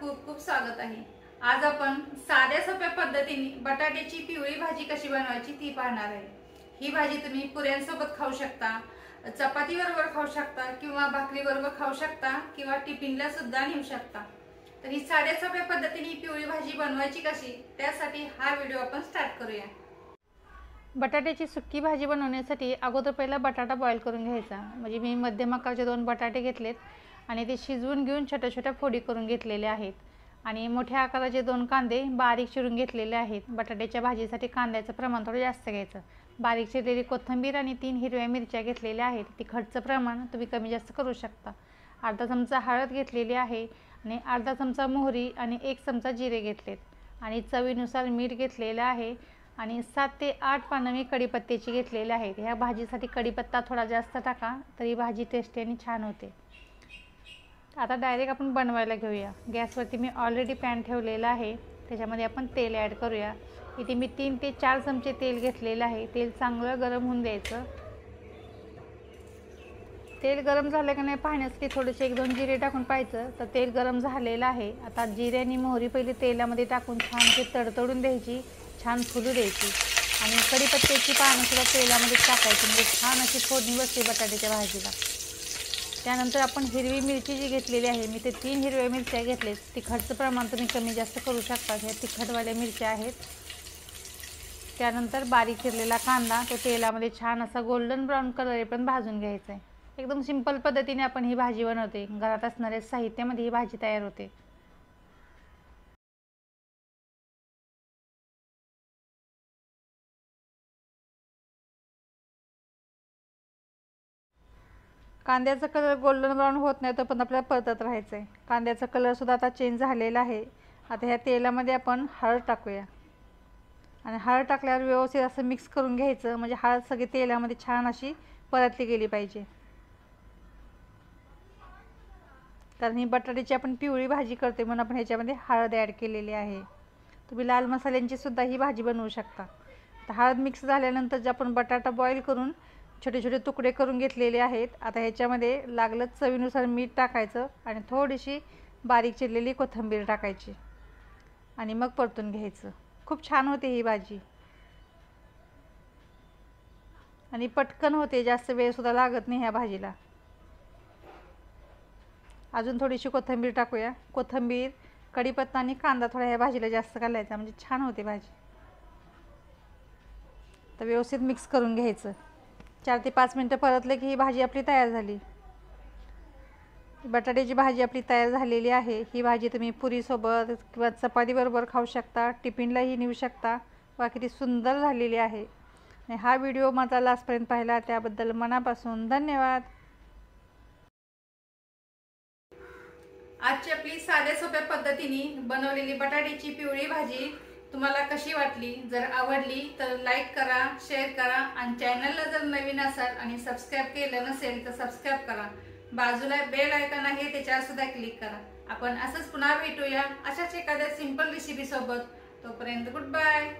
खूप खूप स्वागत आहे। आज आपण साध्या सोप्या पद्धतीने बटाट्याची पिवळी भाजी कशी बनवायची ती पाहणार आहे। ही भाजी तुम्ही पुऱ्यांसोबत खाऊ शकता, चपाती बरोबर खाऊ शकता किंवा भाकरी बरोबर खाऊ शकता किंवा टिफिनला सुद्धा नेऊ शकता। तर ही साध्या सोप्या पद्धतीने पिवळी भाजी बनवायची कशी त्यासाठी हा व्हिडिओ आपण स्टार्ट करूया। बटाट्याची सुक्की भाजी बनवण्यासाठी अगोदर पहिला बटाटा बॉईल करून घ्यायचा। म्हणजे मी मध्यम आकाराचे 2 बटाटे घेतलेत आणि ते शिजवून घेऊन छोट्या छोट्या फोडी करून घेतलेले आहेत। आणि मोठ्या आकाराचे 2 कांदे बारीक चिरून घेतलेले आहेत। बटाट्याच्या भाजीसाठी कांद्याचं प्रमाण थोडं जास्त घ्यायचं। बारीक चिरलेली कोथिंबीर आणि 3 हिरव्या मिरच्या घेतलेल्या आहेत। तिखटचं प्रमाण तुम्ही कमी जास्त करू शकता। अर्धा चमचा हळद घेतलेली आहे आणि अर्धा चमचा मोहरी आणि 1 चमचा जिरे घेतलेत आणि चवीनुसार मीठ घेतलेलं आहे आणि 7 ते 8 पानं मी कढीपत्त्याची घेतलेली आहेत। ह्या भाजीसाठी कढीपत्ता थोडा जास्त टाका तरी भाजी टेस्टी आणि छान होते। आता डायरेक्ट आपण बनवायला घेऊया। गॅसवरती मी ऑलरेडी पॅन ठेवलेला आहे, त्याच्यामध्ये आपण तेल ॲड करूया। इथे मी 3 ते 4 चमचे तेल घेतलेलं आहे। तेल चांगलं गरम होऊन द्यायचं। तेल गरम झालं की नाही पाहण्यासाठी थोडेसे 1-2 जिरे टाकून पाहायचं। तर तेल गरम झालेलं आहे। आता जिरे आणि मोहरी पहिले तेलामध्ये टाकून छान ते तडतडून द्यायची, छान फुलू द्यायची आणि कढीपत्त्याची पानं सुद्धा तेलामध्ये टाकायची, म्हणजे छान अशी फोडणी बसते बटाट्याच्या भाजीला। त्यानंतर आपण हिरवी मिरची जी घेतलेली आहे, मी ते 3 हिरव्या मिरच्या घेतलेत। तिखटचं प्रमाण तुम्ही कमी जास्त करू शकता। ह्या तिखटवाल्या मिरच्या आहेत। त्यानंतर बारीक चिरलेला कांदा तो तेलामध्ये छान असा गोल्डन ब्राऊन कलर पण भाजून घ्यायचा आहे। एकदम सिंपल पद्धतीने आपण ही भाजी बनवते। घरात असणाऱ्या साहित्यामध्ये ही भाजी तयार होते। कांद्याचा कलर गोल्डन ब्राऊन होत नाही तो पण आपल्याला परतत राहायचं आहे। कांद्याचा कलर सुद्धा आता चेंज झालेला आहे। आता ह्या तेलामध्ये आपण हळद टाकूया आणि हळद टाकल्यावर व्यवस्थित असं मिक्स करून घ्यायचं, म्हणजे हळद सगळी तेलामध्ये छान अशी परतली गेली पाहिजे। कारण ही बटाट्याची आपण पिवळी भाजी करते म्हणून आपण ह्याच्यामध्ये हळद ॲड केलेली आहे। तुम्ही लाल मसाल्यांची सुद्धा ही भाजी बनवू शकता। आता हळद मिक्स झाल्यानंतर जे आपण बटाटा बॉईल करून छोटे छोटे तुकडे करून घेतलेले आहेत, आता ह्याच्यामध्ये लागलं चवीनुसार मीठ टाकायचं आणि थोडीशी बारीक चिरलेली कोथिंबीर टाकायची आणि मग परतून घ्यायचं। खूप छान होते ही भाजी आणि पटकन होते, जास्त वेळ सुद्धा लागत नाही ह्या भाजीला। अजून थोडीशी कोथिंबीर टाकूया। कोथिंबीर, कढीपत्ता आणि कांदा थोडा ह्या भाजीला जास्त घालायचा, म्हणजे छान होते भाजी। तर व्यवस्थित मिक्स करून घ्यायचं। 4 ते 5 मिनटं परतले की ही भाजी आपली तयार झाली। बटाट्याची भाजी आपली तयार झालेली आहे। ही भाजी तुम्ही पुरीसोबत किंवा चपाती बरोबर खाऊ शकता, टिफिनलाही नेऊ शकता। वा किती सुंदर झालेली आहे। आणि हा व्हिडिओ माझा लास्टपर्यंत पाहिला त्याबद्दल मनापासून धन्यवाद। आजची आपली साध्या सोप्या पद्धतीने बनवलेली बटाट्याची पिवळी भाजी तुम्हाला कशी वाटली? जर आवडली तर लाईक करा, शेअर करा आणि चॅनलला जर नवीन असाल आणि सबस्क्राईब केलं नसेल तर सबस्क्राईब करा। बाजूला बेल आयकॉन आहे त्याच्यावर सुद्धा क्लिक करा। आपण असंच पुन्हा भेटूया अशाच एखाद्या सिंपल रेसिपी सोबत। तोपर्यंत गुड बाय।